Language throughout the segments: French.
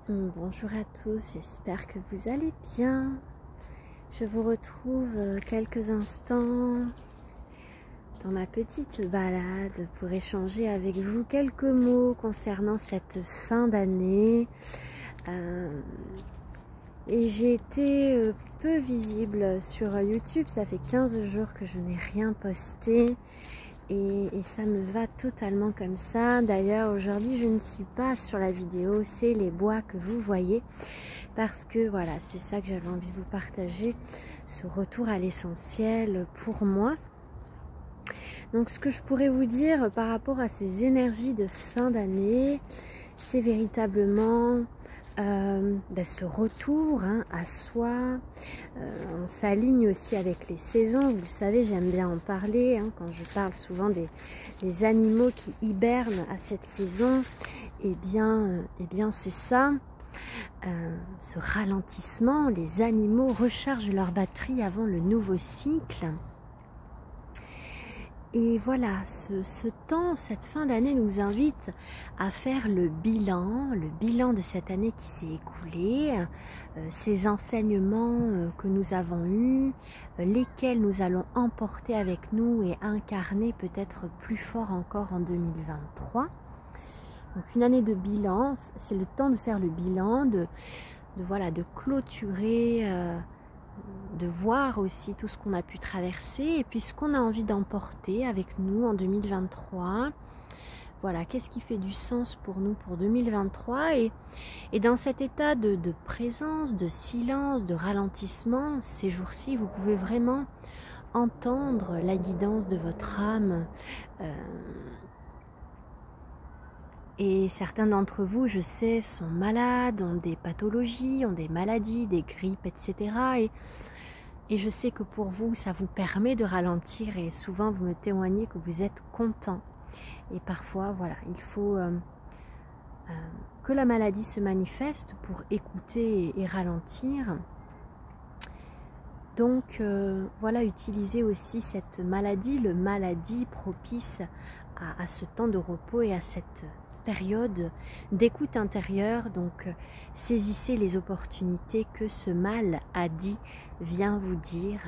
Bonjour à tous, j'espère que vous allez bien. Je vous retrouve quelques instants dans ma petite balade pour échanger avec vous quelques mots concernant cette fin d'année. Et j'ai été peu visible sur YouTube, ça fait 15 jours que je n'ai rien posté. Et ça me va totalement comme ça. D'ailleurs, aujourd'hui, je ne suis pas sur la vidéo, c'est les bois que vous voyez. Parce que voilà, c'est ça que j'avais envie de vous partager, ce retour à l'essentiel pour moi. Donc, ce que je pourrais vous dire par rapport à ces énergies de fin d'année, c'est véritablement ce retour à soi. On s'aligne aussi avec les saisons, vous le savez, j'aime bien en parler quand je parle souvent des animaux qui hibernent à cette saison. Eh bien c'est ça, ce ralentissement. Les animaux rechargent leur batterie avant le nouveau cycle. Et voilà, ce temps, cette fin d'année nous invite à faire le bilan de cette année qui s'est écoulée, ces enseignements que nous avons eus, lesquels nous allons emporter avec nous et incarner peut-être plus fort encore en 2023. Donc une année de bilan, c'est le temps de faire le bilan, de clôturer, de voir aussi tout ce qu'on a pu traverser et puis ce qu'on a envie d'emporter avec nous en 2023. Voilà, qu'est-ce qui fait du sens pour nous pour 2023 et dans cet état de présence, de silence, de ralentissement, ces jours-ci, vous pouvez vraiment entendre la guidance de votre âme. Et certains d'entre vous, je sais, sont malades, ont des pathologies, ont des maladies, des grippes, etc. Et je sais que pour vous, ça vous permet de ralentir et souvent vous me témoignez que vous êtes content. Et parfois, voilà, il faut que la maladie se manifeste pour écouter et ralentir. Donc, voilà, utilisez aussi cette maladie, le maladie propice à ce temps de repos et à cette période d'écoute intérieure. Donc saisissez les opportunités que ce mal a dit vient vous dire.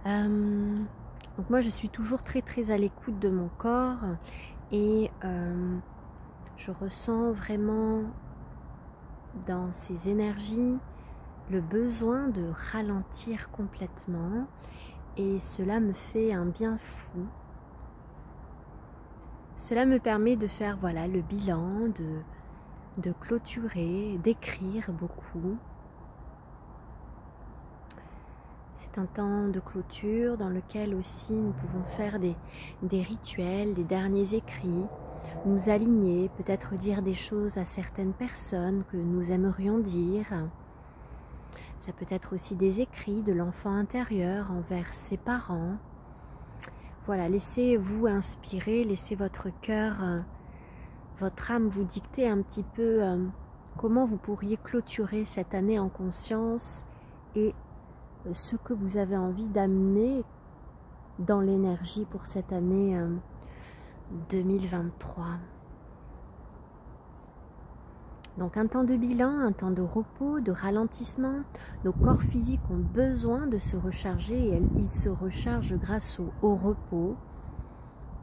Donc moi je suis toujours très à l'écoute de mon corps et je ressens vraiment dans ces énergies le besoin de ralentir complètement et cela me fait un bien fou. Cela me permet de faire le bilan, de clôturer, d'écrire beaucoup. C'est un temps de clôture dans lequel aussi nous pouvons faire des rituels, des derniers écrits, nous aligner, peut-être dire des choses à certaines personnes que nous aimerions dire. Ça peut être aussi des écrits de l'enfant intérieur envers ses parents. Voilà, laissez-vous inspirer, laissez votre cœur, votre âme vous dicter un petit peu comment vous pourriez clôturer cette année en conscience et ce que vous avez envie d'amener dans l'énergie pour cette année 2023. Donc un temps de bilan, un temps de repos, de ralentissement. Nos corps physiques ont besoin de se recharger et ils se rechargent grâce au repos,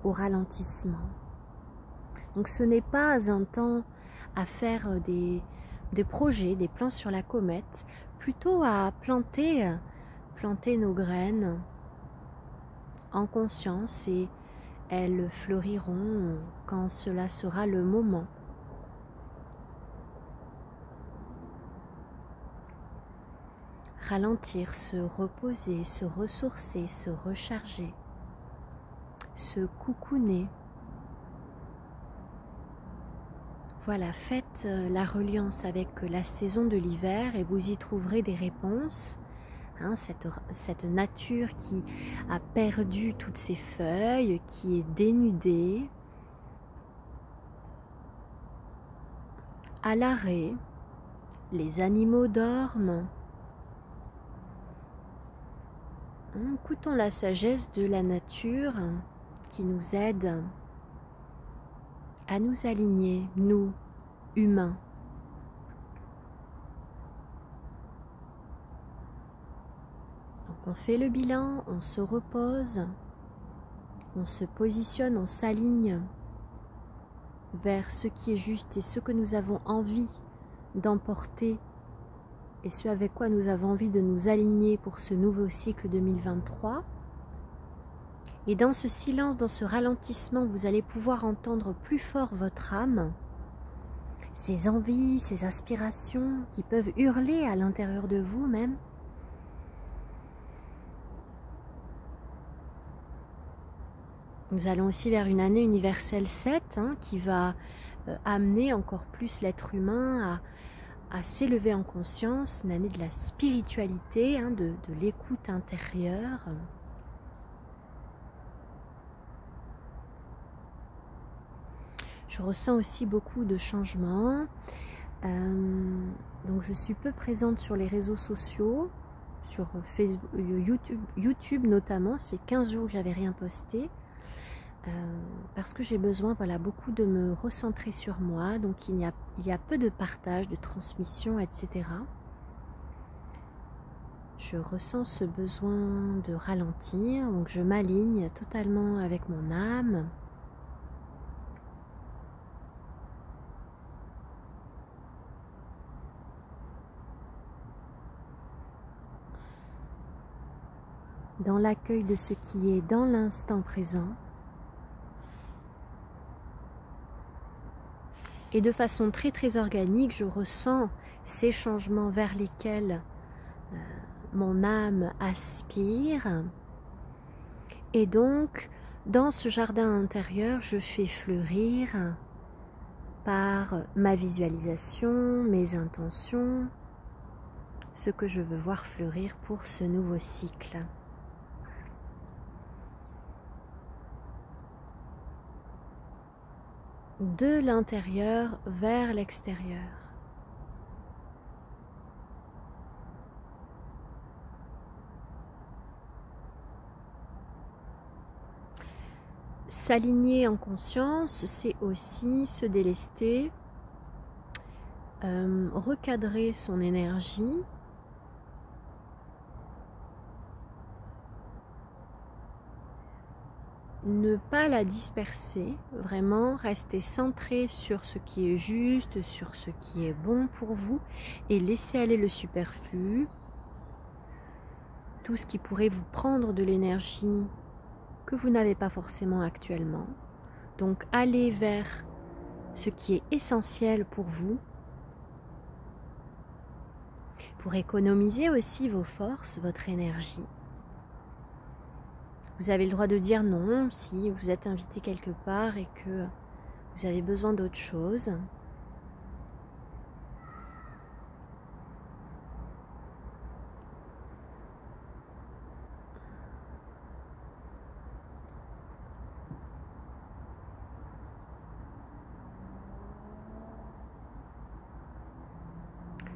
au ralentissement. Donc ce n'est pas un temps à faire des projets, des plans sur la comète, plutôt à planter nos graines en conscience et elles fleuriront quand cela sera le moment. Ralentir, se reposer, se ressourcer, se recharger, se coucouner. Voilà, faites la reliance avec la saison de l'hiver et vous y trouverez des réponses. Cette nature qui a perdu toutes ses feuilles, qui est dénudée, à l'arrêt, les animaux dorment. Écoutons la sagesse de la nature qui nous aide à nous aligner, nous, humains, On fait le bilan, on se repose, on se positionne, on s'aligne vers ce qui est juste et ce que nous avons envie d'emporter et ce avec quoi nous avons envie de nous aligner pour ce nouveau cycle 2023. Et dans ce silence, dans ce ralentissement, vous allez pouvoir entendre plus fort votre âme, ses envies, ses aspirations qui peuvent hurler à l'intérieur de vous même. Nous allons aussi vers une année universelle 7 qui va amener encore plus l'être humain à s'élever en conscience, une année de la spiritualité, de l'écoute intérieure. Je ressens aussi beaucoup de changements. Donc je suis peu présente sur les réseaux sociaux, sur Facebook, YouTube notamment. Ça fait 15 jours que j'avais rien posté. Parce que j'ai besoin beaucoup de me recentrer sur moi. Donc il y a peu de partage, de transmission, etc. Je ressens ce besoin de ralentir. Donc je m'aligne totalement avec mon âme. Dans l'accueil de ce qui est dans l'instant présent. Et de façon très très organique, je ressens ces changements vers lesquels mon âme aspire. Et donc, dans ce jardin intérieur, je fais fleurir par ma visualisation, mes intentions, ce que je veux voir fleurir pour ce nouveau cycle. De l'intérieur vers l'extérieur. S'aligner en conscience, c'est aussi se délester, recadrer son énergie, ne pas la disperser, vraiment rester centré sur ce qui est juste, sur ce qui est bon pour vous et laisser aller le superflu, tout ce qui pourrait vous prendre de l'énergie que vous n'avez pas forcément actuellement. Donc allez vers ce qui est essentiel pour vous, pour économiser aussi vos forces, votre énergie. Vous avez le droit de dire non si vous êtes invité quelque part et que vous avez besoin d'autre chose.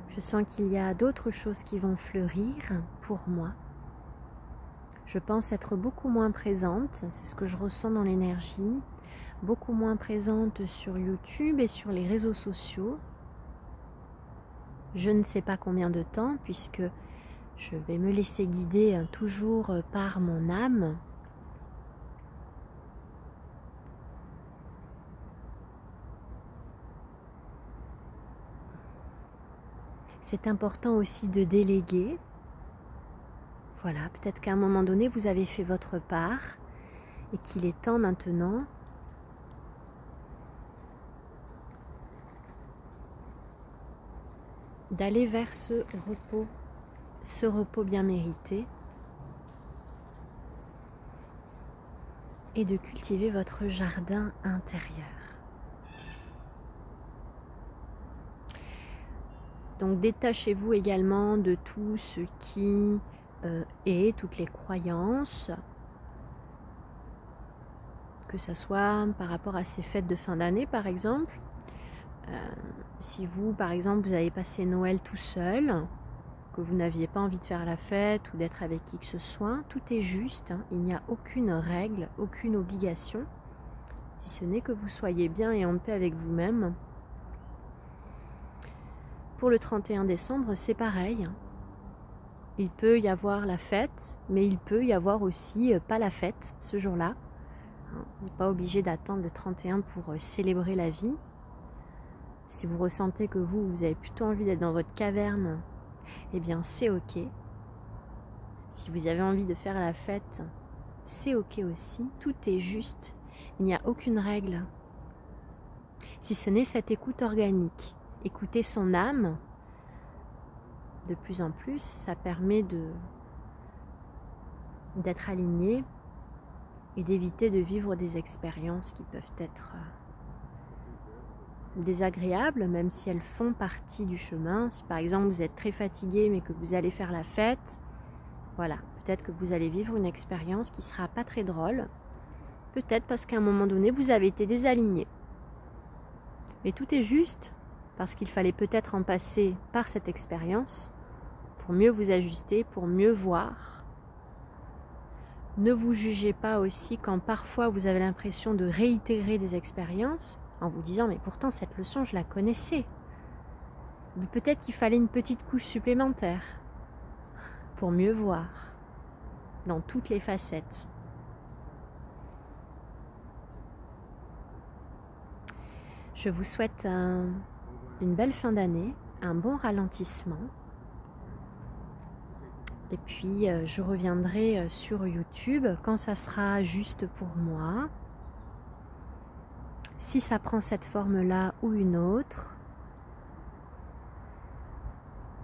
Je sens qu'il y a d'autres choses qui vont fleurir pour moi. Je pense être beaucoup moins présente, c'est ce que je ressens dans l'énergie, beaucoup moins présente sur YouTube et sur les réseaux sociaux. Je ne sais pas combien de temps puisque je vais me laisser guider toujours par mon âme. C'est important aussi de déléguer. Voilà, peut-être qu'à un moment donné, vous avez fait votre part et qu'il est temps maintenant d'aller vers ce repos bien mérité et de cultiver votre jardin intérieur. Donc détachez-vous également de tout ce qui est, toutes les croyances, que ce soit par rapport à ces fêtes de fin d'année par exemple. Si vous, par exemple, vous avez passé Noël tout seul, que vous n'aviez pas envie de faire la fête ou d'être avec qui que ce soit, tout est juste, il n'y a aucune règle, aucune obligation, si ce n'est que vous soyez bien et en paix avec vous-même. Pour le 31 décembre, c'est pareil. Il peut y avoir la fête, mais il peut y avoir aussi pas la fête ce jour-là. Vous n'êtes pas obligé d'attendre le 31 pour célébrer la vie. Si vous ressentez que vous avez plutôt envie d'être dans votre caverne, eh bien c'est ok. Si vous avez envie de faire la fête, c'est ok aussi. Tout est juste. Il n'y a aucune règle. Si ce n'est cette écoute organique. Écouter son âme, de plus en plus, ça permet d'être aligné et d'éviter de vivre des expériences qui peuvent être désagréables, même si elles font partie du chemin. Si par exemple vous êtes très fatigué mais que vous allez faire la fête, voilà, peut-être que vous allez vivre une expérience qui ne sera pas très drôle, peut-être parce qu'à un moment donné vous avez été désaligné. Mais tout est juste parce qu'il fallait peut-être en passer par cette expérience pour mieux vous ajuster, pour mieux voir. Ne vous jugez pas aussi quand parfois vous avez l'impression de réitérer des expériences en vous disant mais pourtant cette leçon je la connaissais. Mais peut-être qu'il fallait une petite couche supplémentaire pour mieux voir dans toutes les facettes. Je vous souhaite une belle fin d'année, un bon ralentissement. Et puis je reviendrai sur YouTube quand ça sera juste pour moi. Si ça prend cette forme-là ou une autre.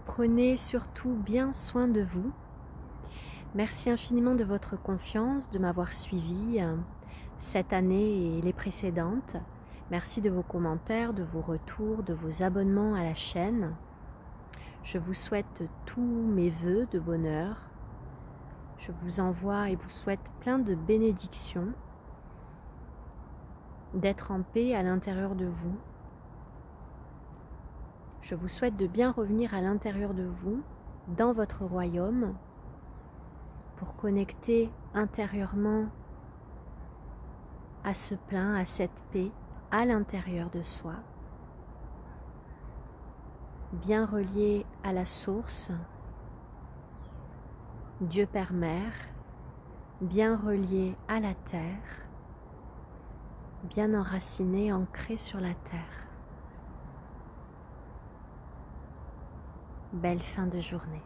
Prenez surtout bien soin de vous. Merci infiniment de votre confiance, de m'avoir suivi cette année et les précédentes. Merci de vos commentaires, de vos retours, de vos abonnements à la chaîne. Je vous souhaite tous mes vœux de bonheur. Je vous envoie et vous souhaite plein de bénédictions, d'être en paix à l'intérieur de vous. Je vous souhaite de bien revenir à l'intérieur de vous, dans votre royaume, pour connecter intérieurement à ce plein, à cette paix, à l'intérieur de soi. Bien relié à la source, Dieu Père Mère, bien relié à la terre, bien enraciné, ancré sur la terre. Belle fin de journée.